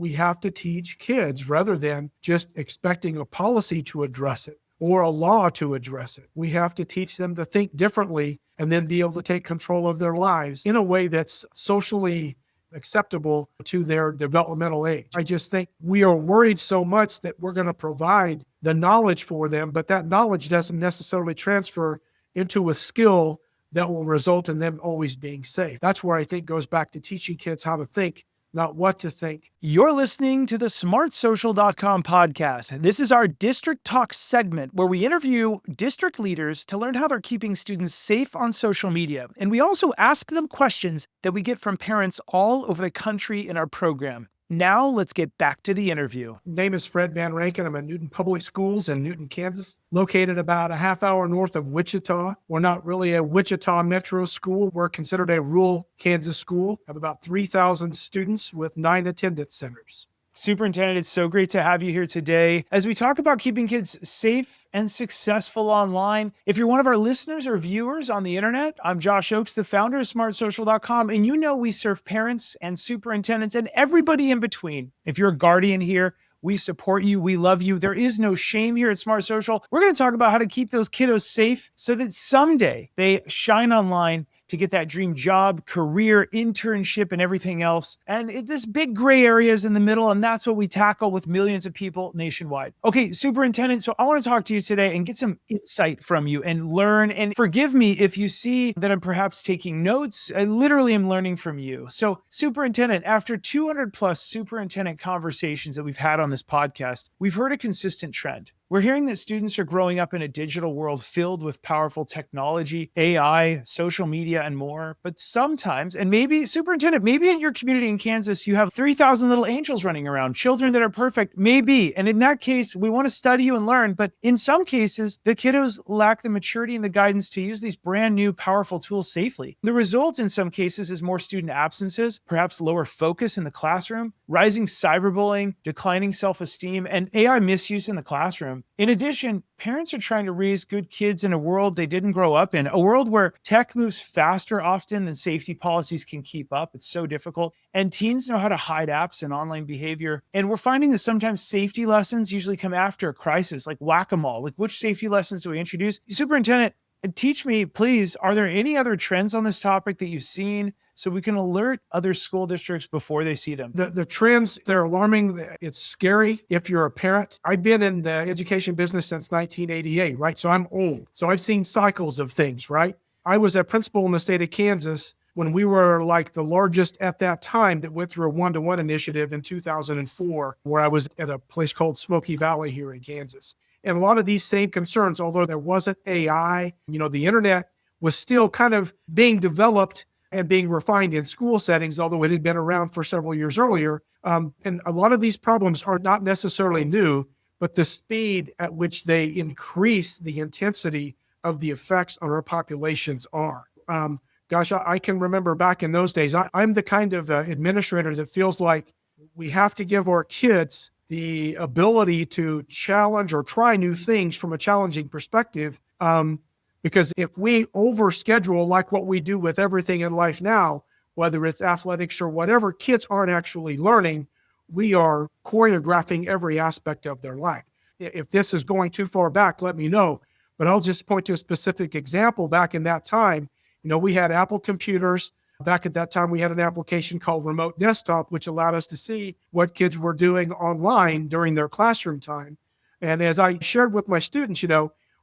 we have to teach kids rather than just expecting a policy to address it or a law to address it. We have to teach them to think differently and then be able to take control of their lives in a way that's socially acceptable to their developmental age. I just think we are worried so much that we're going to provide the knowledge for them, but that knowledge doesn't necessarily transfer into a skill that will result in them always being safe. That's where I think goes back to teaching kids how to think, not what to think. You're listening to the smartsocial.com podcast. This is our District Talk segment where we interview district leaders to learn how they're keeping students safe on social media. And we also ask them questions that we get from parents all over the country in our program. Now, let's get back to the interview. My name is Fred Van Ranken. I'm at Newton Public Schools in Newton, Kansas, located about a half hour north of Wichita. We're not really a Wichita metro school. We're considered a rural Kansas school. We have about 3,000 students with 9 attendance centers. Superintendent, it's so great to have you here today as we talk about keeping kids safe and successful online. If you're one of our listeners or viewers on the internet, I'm Josh Ochs, the founder of smartsocial.com, and you know we serve parents and superintendents and everybody in between. If you're a guardian here, we support you. We love you. There is no shame here at Smart Social. We're going to talk about how to keep those kiddos safe so that someday they shine online to get that dream job, career, internship, and everything else. And this big gray area is in the middle, and that's what we tackle with millions of people nationwide. Okay, Superintendent, so I want to talk to you today and get some insight from you and learn. And forgive me if you see that I'm perhaps taking notes. I literally am learning from you. So, Superintendent, after 200 plus superintendent conversations that we've had on this podcast, we've heard a consistent trend. We're hearing that students are growing up in a digital world filled with powerful technology, AI, social media, and more. But sometimes, and maybe, Superintendent, maybe in your community in Kansas, you have 3,000 little angels running around, children that are perfect, maybe. And in that case, we want to study you and learn. But in some cases, the kiddos lack the maturity and the guidance to use these brand new, powerful tools safely. The result in some cases is more student absences, perhaps lower focus in the classroom, rising cyberbullying, declining self-esteem, and AI misuse in the classroom. In addition, parents are trying to raise good kids in a world they didn't grow up in, a world where tech moves faster often than safety policies can keep up. It's so difficult. And teens know how to hide apps and online behavior. And we're finding that sometimes safety lessons usually come after a crisis, like whack-a-mole. Like, which safety lessons do we introduce? Superintendent, teach me, please, are there any other trends on this topic that you've seen so we can alert other school districts before they see them? The trends, they're alarming. It's scary if you're a parent. I've been in the education business since 1988, right? So I'm old. So I've seen cycles of things, right? I was a principal in the state of Kansas when we were like the largest at that time that went through a one-to-one initiative in 2004, where I was at a place called Smoky Valley here in Kansas. And a lot of these same concerns, although there wasn't AI, the internet was still kind of being developed and being refined in school settings, although it had been around for several years earlier. And a lot of these problems are not necessarily new, but the speed at which they increase the intensity of the effects on our populations are. I can remember back in those days, I'm the kind of administrator that feels like we have to give our kids the ability to challenge or try new things from a challenging perspective. Because if we overschedule like what we do with everything in life now, whether it's athletics or whatever, kids aren't actually learning. We are choreographing every aspect of their life. If this is going too far back, let me know. But I'll just point to a specific example. Back in that time, we had Apple computers. Back at that time, we had an application called Remote Desktop, which allowed us to see what kids were doing online during their classroom time. And as I shared with my students,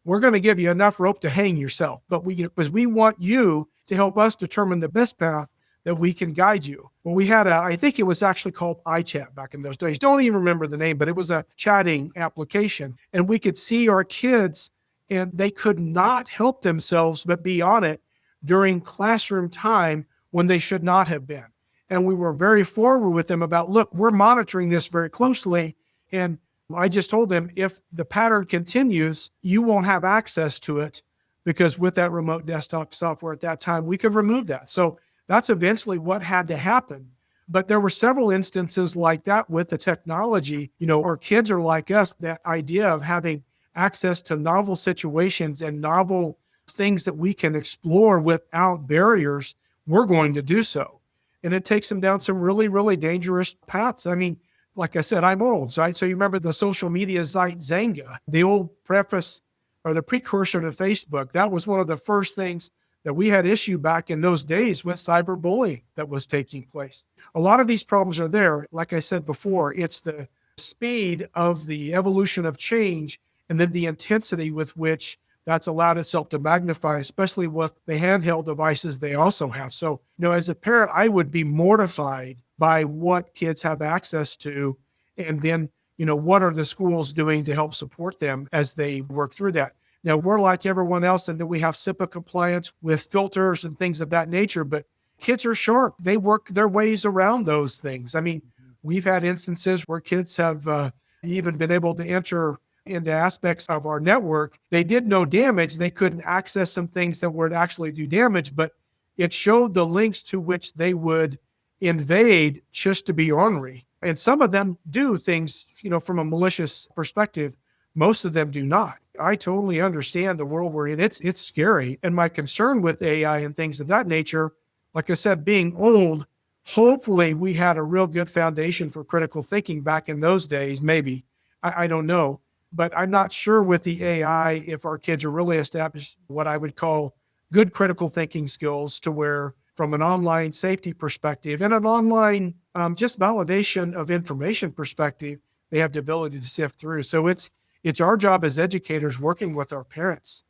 we're going to give you enough rope to hang yourself, but because we want you to help us determine the best path that we can guide you. Well, we had I think it was actually called iChat back in those days. Don't even remember the name, but it was a chatting application. And we could see our kids, and they could not help themselves but be on it during classroom time when they should not have been. And we were very forward with them about, look, we're monitoring this very closely. And I just told them, if the pattern continues, you won't have access to it, because with that remote desktop software at that time, we could remove that. So that's eventually what had to happen. But there were several instances like that with the technology. Our kids are like us, that idea of having access to novel situations and novel things that we can explore without barriers, we're going to do so. And it takes them down some really, really dangerous paths. I mean, like I said, I'm old, right? So you remember the social media site Zanga, the old preface or the precursor to Facebook. That was one of the first things that we had issue back in those days with cyberbullying that was taking place. A lot of these problems are there. Like I said before, it's the speed of the evolution of change and then the intensity with which that's allowed itself to magnify, especially with the handheld devices they also have. So, as a parent, I would be mortified by what kids have access to. And then, what are the schools doing to help support them as they work through that? Now, we're like everyone else, and then we have SIPA compliance with filters and things of that nature, but kids are sharp. They work their ways around those things. I mean, we've had instances where kids have even been able to enter into aspects of our network. They did no damage. They couldn't access some things that would actually do damage, but it showed the links to which they would invade just to be ornery. And some of them do things, from a malicious perspective. Most of them do not. I totally understand the world we're in. It's scary. And my concern with AI and things of that nature, like I said, being old, hopefully we had a real good foundation for critical thinking back in those days. Maybe. I don't know. But I'm not sure with the AI if our kids are really established what I would call good critical thinking skills, to where from an online safety perspective and an online just validation of information perspective, they have the ability to sift through. So it's our job as educators working with our parents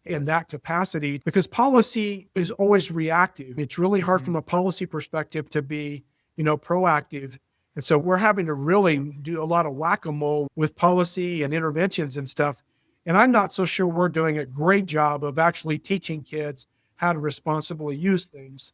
in that capacity, because policy is always reactive. It's really hard from a policy perspective to be, proactive. And so we're having to really do a lot of whack-a-mole with policy and interventions and stuff. And I'm not so sure we're doing a great job of actually teaching kids how to responsibly use things,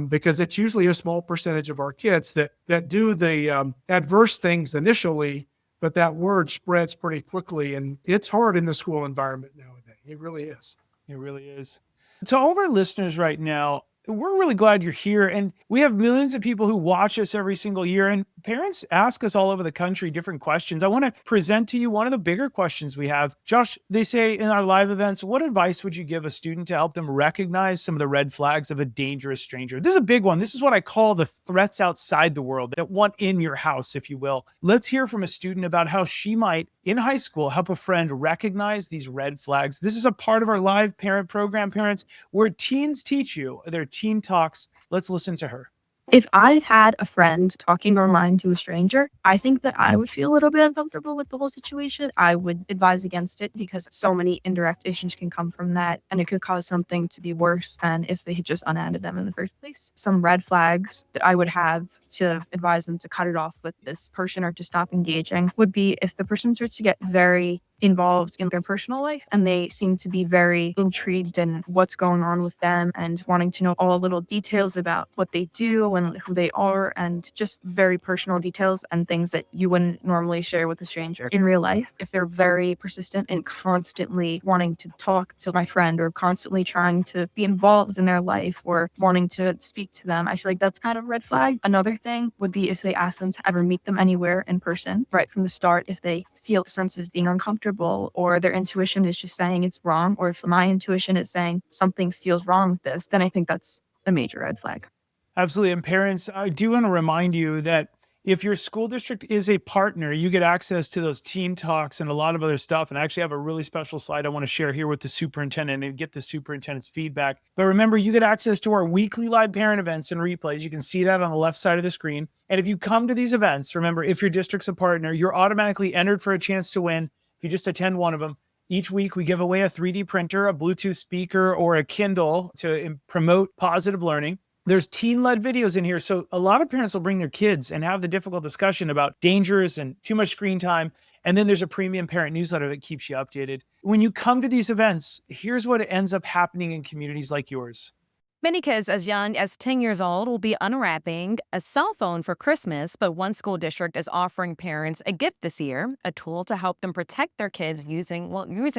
because it's usually a small percentage of our kids that do the adverse things initially, but that word spreads pretty quickly. And it's hard in the school environment nowadays. It really is. It really is. To all of our listeners right now, we're really glad you're here. And we have millions of people who watch us every single year. And parents ask us all over the country different questions. I want to present to you one of the bigger questions we have. Josh, they say in our live events, what advice would you give a student to help them recognize some of the red flags of a dangerous stranger? This is a big one. This is what I call the threats outside the world that want in your house, if you will. Let's hear from a student about how she might, in high school, help a friend recognize these red flags. This is a part of our live parent program, Parents, where teens teach you their teen talks. Let's listen to her. If I had a friend talking online to a stranger, I think that I would feel a little bit uncomfortable with the whole situation. I would advise against it because so many indirect issues can come from that, and it could cause something to be worse than if they had just unadded them in the first place. Some red flags that I would have to advise them to cut it off with this person or to stop engaging would be if the person starts to get very involved in their personal life and they seem to be very intrigued in what's going on with them and wanting to know all the little details about what they do and who they are, and just very personal details and things that you wouldn't normally share with a stranger in real life. If they're very persistent and constantly wanting to talk to my friend or constantly trying to be involved in their life or wanting to speak to them, I feel like that's kind of a red flag. Another thing would be if they ask them to ever meet them anywhere in person right from the start. If they feel a sense of being uncomfortable or their intuition is just saying it's wrong, or if my intuition is saying something feels wrong with this, then I think that's a major red flag. Absolutely. And parents, I do want to remind you that if your school district is a partner, you get access to those teen talks and a lot of other stuff. And I actually have a really special slide I want to share here with the superintendent and get the superintendent's feedback. But remember, you get access to our weekly live parent events and replays. You can see that on the left side of the screen. And if you come to these events, remember, if your district's a partner, you're automatically entered for a chance to win if you just attend one of them. Each week, we give away a 3D printer, a Bluetooth speaker, or a Kindle to promote positive learning. There's teen-led videos in here. So a lot of parents will bring their kids and have the difficult discussion about dangers and too much screen time. And then there's a premium parent newsletter that keeps you updated. When you come to these events, here's what ends up happening in communities like yours. Many kids as young as 10 years old will be unwrapping a cell phone for Christmas, but one school district is offering parents a gift this year, a tool to help them protect their kids using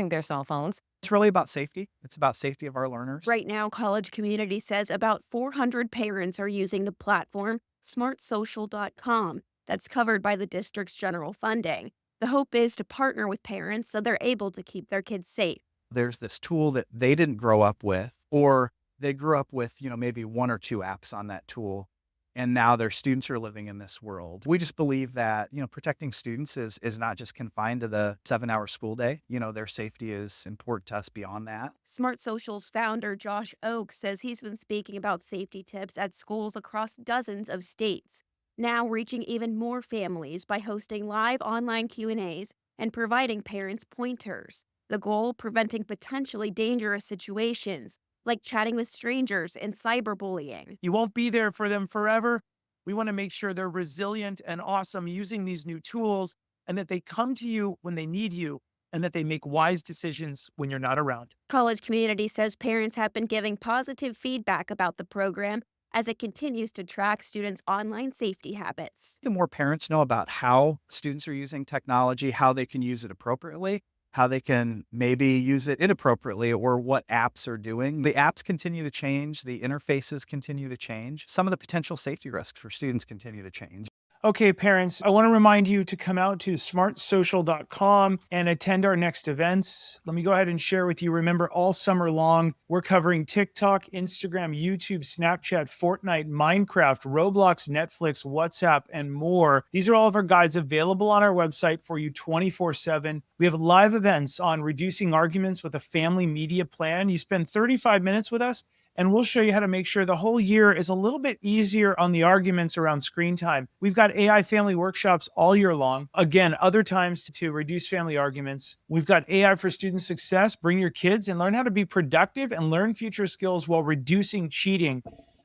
their cell phones. It's really about safety. It's about safety of our learners. Right now, College Community says about 400 parents are using the platform smartsocial.com. That's covered by the district's general funding. The hope is to partner with parents so they're able to keep their kids safe. There's this tool that they didn't grow up with, or they grew up with, maybe one or two apps on that tool. and now their students are living in this world. We just believe that, protecting students is not just confined to the 7-hour school day. Their safety is important to us beyond that. Smart Social's founder, Josh Ochs, says he's been speaking about safety tips at schools across dozens of states, now reaching even more families by hosting live online Q&As and providing parents pointers. The goal, preventing potentially dangerous situations like chatting with strangers and cyberbullying. You won't be there for them forever. We want to make sure they're resilient and awesome using these new tools, and that they come to you when they need you, and that they make wise decisions when you're not around. College Community says parents have been giving positive feedback about the program as it continues to track students' online safety habits. The more parents know about how students are using technology, how they can use it appropriately, how they can maybe use it inappropriately, or what apps are doing. The apps continue to change. The interfaces continue to change. Some of the potential safety risks for students continue to change. Okay, parents, I want to remind you to come out to smartsocial.com and attend our next events. Let me go ahead and share with you. Remember, all summer long, we're covering TikTok, Instagram, YouTube, Snapchat, Fortnite, Minecraft, Roblox, Netflix, WhatsApp, and more. These are all of our guides available on our website for you 24/7. We have live events on reducing arguments with a family media plan. You spend 35 minutes with us, and we'll show you how to make sure the whole year is a little bit easier on the arguments around screen time. We've got AI family workshops all year long. Again, other times to reduce family arguments. We've got AI for student success. Bring your kids and learn how to be productive and learn future skills while reducing cheating.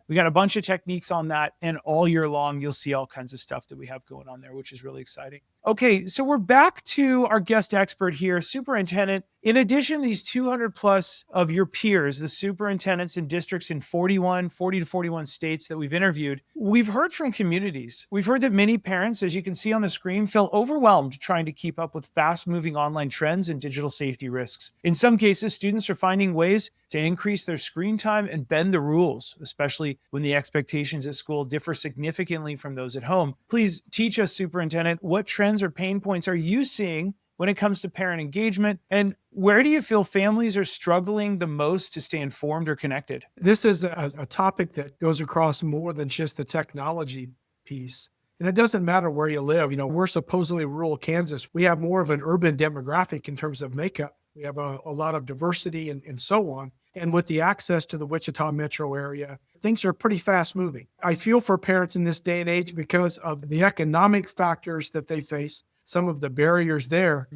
We got a bunch of techniques on that, and all year long, you'll see all kinds of stuff that we have going on there, which is really exciting. Okay, so we're back to our guest expert here, Superintendent. In addition to these 200 plus of your peers, the superintendents in districts in 40 to 41 states that we've interviewed, we've heard from communities. We've heard that many parents, as you can see on the screen, feel overwhelmed trying to keep up with fast-moving online trends and digital safety risks. In some cases, students are finding ways to increase their screen time and bend the rules, especially when the expectations at school differ significantly from those at home. Please teach us, Superintendent, what trends or pain points are you seeing when it comes to parent engagement, and where do you feel families are struggling the most to stay informed or connected? This is a topic that goes across more than just the technology piece. And it doesn't matter where you live. We're supposedly rural Kansas. We have more of an urban demographic in terms of makeup. We have a lot of diversity and so on. And with the access to the Wichita metro area, things are pretty fast moving. I feel for parents in this day and age because of the economic factors that they face, some of the barriers there.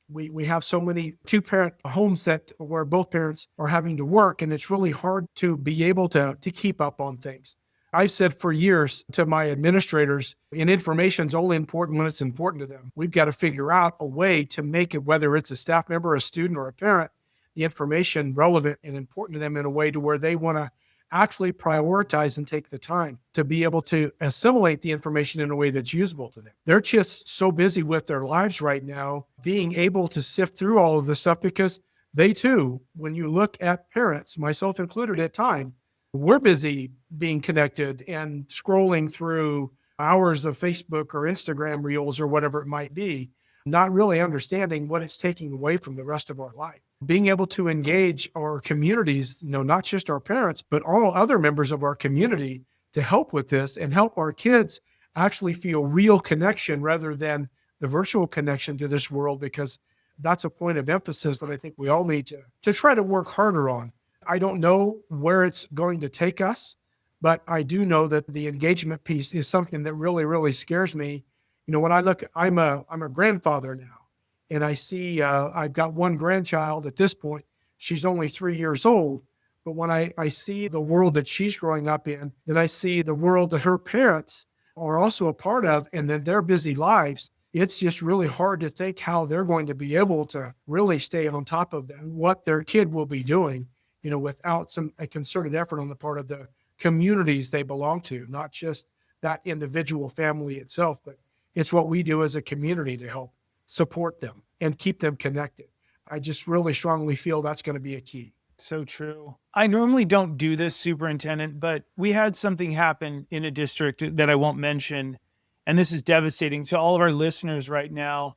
We have so many two-parent homes where both parents are having to work, and it's really hard to be able to keep up on things. I've said for years to my administrators, and information's only important when it's important to them. We've got to figure out a way to make it, whether it's a staff member, a student, or a parent, the information relevant and important to them in a way to where they want to actually prioritize and take the time to be able to assimilate the information in a way that's usable to them. They're just so busy with their lives right now, being able to sift through all of this stuff, because they too, when you look at parents, myself included at times, we're busy being connected and scrolling through hours of Facebook or Instagram reels or whatever it might be, not really understanding what it's taking away from the rest of our life. Being able to engage our communities, not just our parents, but all other members of our community to help with this and help our kids actually feel real connection rather than the virtual connection to this world, because that's a point of emphasis that I think we all need to try to work harder on. I don't know where it's going to take us, but I do know that the engagement piece is something that really, really scares me. When I look, I'm a grandfather now, and I see I've got one grandchild at this point. She's only 3 years old, but when I see the world that she's growing up in, then I see the world that her parents are also a part of, and then their busy lives, it's just really hard to think how they're going to be able to really stay on top of them, what their kid will be doing, without a concerted effort on the part of the communities they belong to, not just that individual family itself, but it's what we do as a community to help support them and keep them connected. I just really strongly feel that's going to be a key. So true. I normally don't do this, Superintendent, but we had something happen in a district that I won't mention, and this is devastating to all of our listeners right now.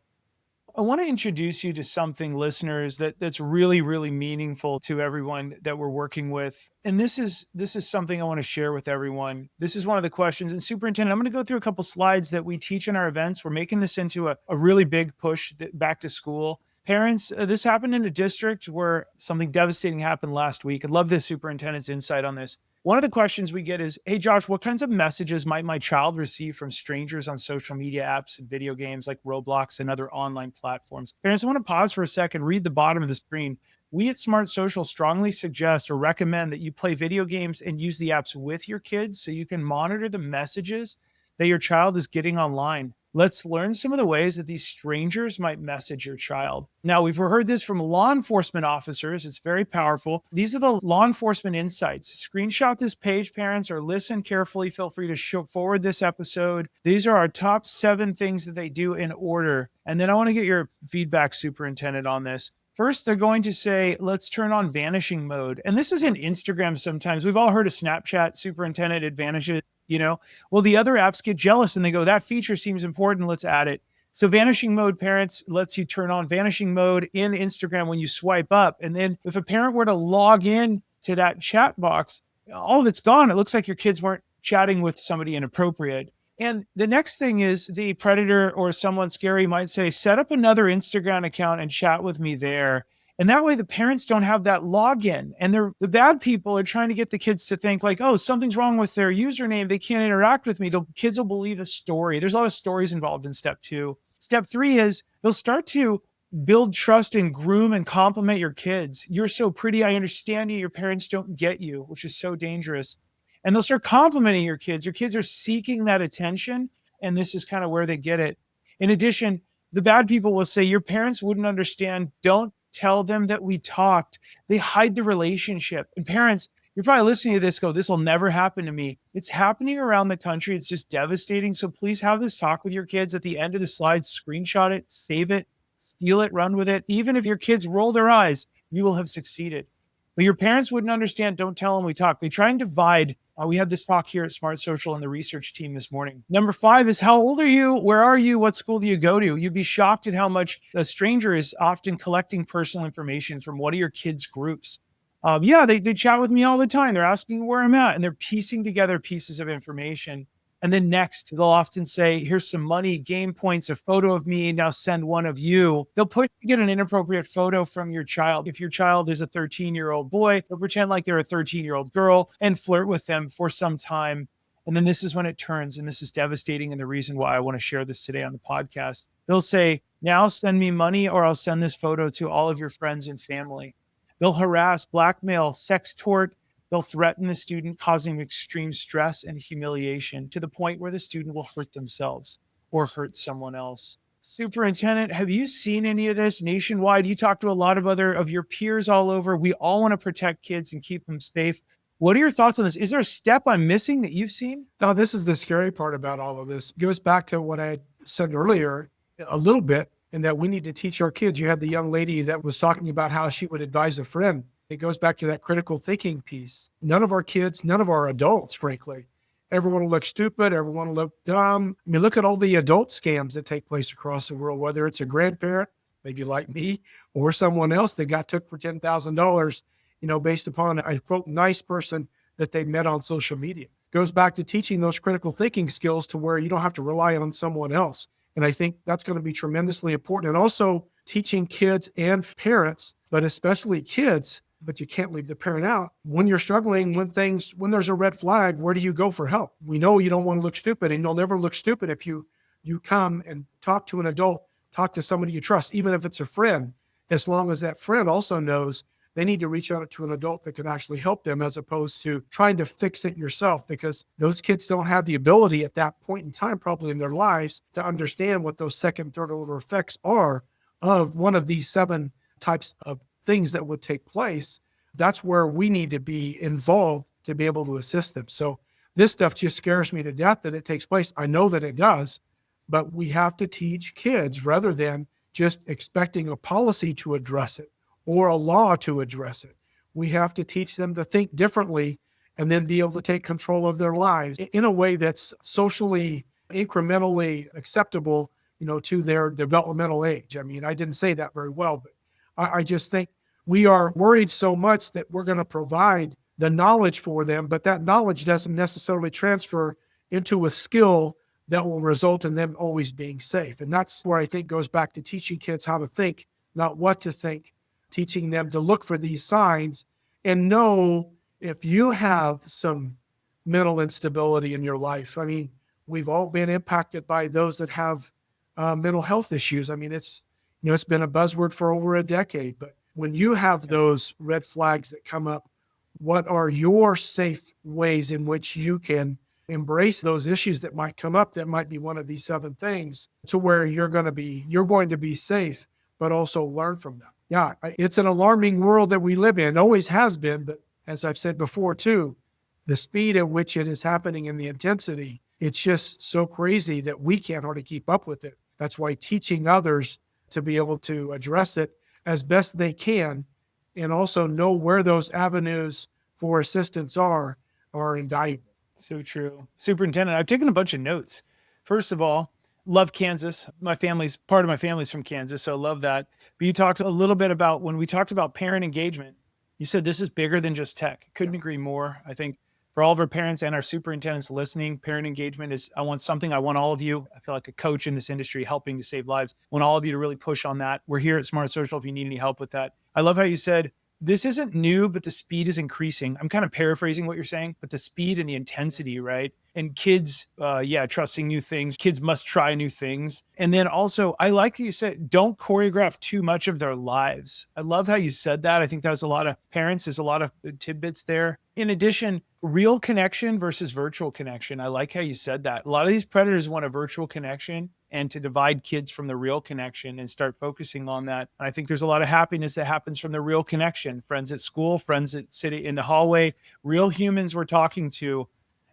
I want to introduce you to something, listeners, that's really, really meaningful to everyone that we're working with. And this is something I want to share with everyone. This is one of the questions. And Superintendent, I'm going to go through a couple slides that we teach in our events. We're making this into a really big push back to school. Parents, this happened in a district where something devastating happened last week. I'd love the superintendent's insight on this. One of the questions we get is, hey, Josh, what kinds of messages might my child receive from strangers on social media apps and video games like Roblox and other online platforms? Parents, I want to pause for a second, read the bottom of the screen. We at Smart Social strongly suggest or recommend that you play video games and use the apps with your kids so you can monitor the messages that your child is getting online. Let's learn some of the ways that these strangers might message your child. Now, we've heard this from law enforcement officers. It's very powerful. These are the law enforcement insights. Screenshot this page, parents, or listen carefully. Feel free to forward this episode. These are our top 7 things that they do in order. And then I want to get your feedback, Superintendent, on this. First, they're going to say, let's turn on vanishing mode. And this is in Instagram sometimes. We've all heard of Snapchat, Superintendent advantages. Well, the other apps get jealous and they go, that feature seems important. Let's add it. So vanishing mode, parents, lets you turn on vanishing mode in Instagram when you swipe up. And then if a parent were to log in to that chat box, all of it's gone. It looks like your kids weren't chatting with somebody inappropriate. And the next thing is the predator or someone scary might say, set up another Instagram account and chat with me there. And that way the parents don't have that login. And the bad people are trying to get the kids to think like, oh, something's wrong with their username. They can't interact with me. The kids will believe a story. There's a lot of stories involved in step 2. Step 3 is they'll start to build trust and groom and compliment your kids. You're so pretty. I understand you. Your parents don't get you, which is so dangerous. And they'll start complimenting your kids. Your kids are seeking that attention. And this is kind of where they get it. In addition, the bad people will say, your parents wouldn't understand. Don't tell them that we talked. They hide the relationship. And parents, you're probably listening to this, go, this will never happen to me. It's happening around the country. It's just devastating. So please have this talk with your kids. At the end of the slide, screenshot it, save it, steal it, run with it. Even if your kids roll their eyes, you will have succeeded. But your parents wouldn't understand. Don't tell them we talk. They try and divide. We had this talk here at Smart Social and the research team this morning. Number 5 is, how old are you? Where are you? What school do you go to? You'd be shocked at how much a stranger is often collecting personal information from one of your kids' groups. They chat with me all the time. They're asking where I'm at, and they're piecing together pieces of information. And then next, they'll often say, here's some money, game points, a photo of me, now send one of you. They'll push to get an inappropriate photo from your child. If your child is a 13-year-old boy, they'll pretend like they're a 13-year-old girl and flirt with them for some time. And then this is when it turns, and this is devastating, and the reason why I want to share this today on the podcast. They'll say, now send me money or I'll send this photo to all of your friends and family. They'll harass, blackmail, sextort. They'll threaten the student, causing extreme stress and humiliation to the point where the student will hurt themselves or hurt someone else. Superintendent, have you seen any of this nationwide? You talk to a lot of other of your peers all over. We all want to protect kids and keep them safe. What are your thoughts on this? Is there a step I'm missing that you've seen? Now, this is the scary part about all of this. It goes back to what I said earlier a little bit, in that we need to teach our kids. You had the young lady that was talking about how she would advise a friend. It goes back to that critical thinking piece. None of our kids, none of our adults, frankly, everyone will look stupid. Everyone will look dumb. I mean, look at all the adult scams that take place across the world, whether it's a grandparent, maybe like me, or someone else that got took for $10,000, based upon a quote, nice person that they met on social media. Goes back to teaching those critical thinking skills to where you don't have to rely on someone else. And I think that's going to be tremendously important. And also teaching kids and parents, but especially kids, but you can't leave the parent out. When you're struggling, when there's a red flag, where do you go for help? We know you don't want to look stupid, and you'll never look stupid if you come and talk to an adult, talk to somebody you trust, even if it's a friend, as long as that friend also knows they need to reach out to an adult that can actually help them, as opposed to trying to fix it yourself, because those kids don't have the ability at that point in time, probably in their lives, to understand what those second, third order effects are of one of these 7 types of things that would take place. That's where we need to be involved to be able to assist them. So this stuff just scares me to death that it takes place. I know that it does, but we have to teach kids rather than just expecting a policy to address it or a law to address it. We have to teach them to think differently and then be able to take control of their lives in a way that's socially, incrementally acceptable to their developmental age. I mean, I didn't say that very well, but I just think we are worried so much that we're going to provide the knowledge for them, but that knowledge doesn't necessarily transfer into a skill that will result in them always being safe. And that's where I think goes back to teaching kids how to think, not what to think, teaching them to look for these signs and know if you have some mental instability in your life. I mean, we've all been impacted by those that have mental health issues. I mean, it's been a buzzword for over a decade, but when you have those red flags that come up, what are your safe ways in which you can embrace those issues that might come up? That might be one of these 7 things to where you're going to be safe, but also learn from them. Yeah, it's an alarming world that we live in. It always has been, but as I've said before too, the speed at which it is happening and the intensity, it's just so crazy that we can't hardly keep up with it. That's why teaching others to be able to address it as best they can and also know where those avenues for assistance are invaluable. So true. Superintendent, I've taken a bunch of notes. First of all, love Kansas. Part of my family's from Kansas, so I love that. But you talked a little bit about, when we talked about parent engagement, you said this is bigger than just tech. Couldn't agree more. I think for all of our parents and our superintendents listening, parent engagement is, I want all of you, I feel like a coach in this industry helping to save lives. I want all of you to really push on that. We're here at Smart Social if you need any help with that. I love how you said, this isn't new, but the speed is increasing. I'm kind of paraphrasing what you're saying, but the speed and the intensity, right? And kids, trusting new things. Kids must try new things. And then also, I like that you said, don't choreograph too much of their lives. I love how you said that. I think that was a lot of parents. There's a lot of tidbits there. In addition, real connection versus virtual connection. I like how you said that. A lot of these predators want a virtual connection and to divide kids from the real connection and start focusing on that. And I think there's a lot of happiness that happens from the real connection. Friends at school, friends at city, in the hallway, real humans we're talking to.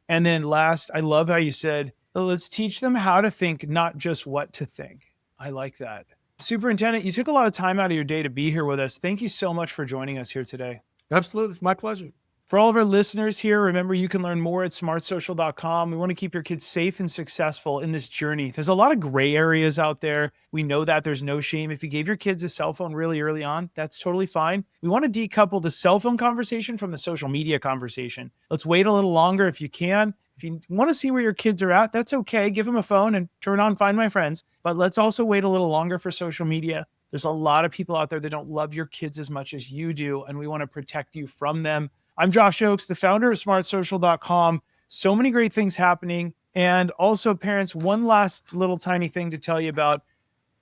And then last, I love how you said, let's teach them how to think, not just what to think. I like that. Superintendent, you took a lot of time out of your day to be here with us. Thank you so much for joining us here today. Absolutely. It's my pleasure. For all of our listeners here, remember you can learn more at smartsocial.com. We want to keep your kids safe and successful in this journey. There's a lot of gray areas out there. We know that there's no shame. If you gave your kids a cell phone really early on, that's totally fine. We want to decouple the cell phone conversation from the social media conversation. Let's wait a little longer if you can. If you want to see where your kids are at, that's okay. Give them a phone and turn on Find My Friends. But let's also wait a little longer for social media. There's a lot of people out there that don't love your kids as much as you do, and we want to protect you from them. I'm Josh Ochs, the founder of smartsocial.com. So many great things happening. And also, parents, one last little tiny thing to tell you about.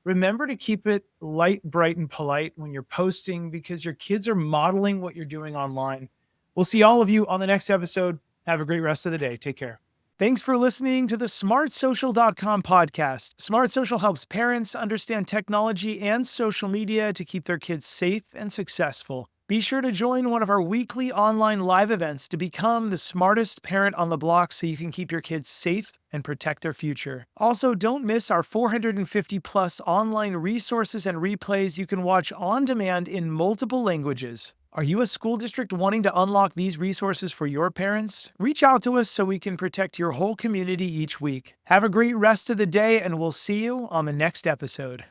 Remember to keep it light, bright, and polite when you're posting, because your kids are modeling what you're doing online. We'll see all of you on the next episode. Have a great rest of the day. Take care. Thanks for listening to the smartsocial.com podcast. Smart Social helps parents understand technology and social media to keep their kids safe and successful. Be sure to join one of our weekly online live events to become the smartest parent on the block so you can keep your kids safe and protect their future. Also, don't miss our 450 plus online resources and replays you can watch on demand in multiple languages. Are you a school district wanting to unlock these resources for your parents? Reach out to us so we can protect your whole community each week. Have a great rest of the day, and we'll see you on the next episode.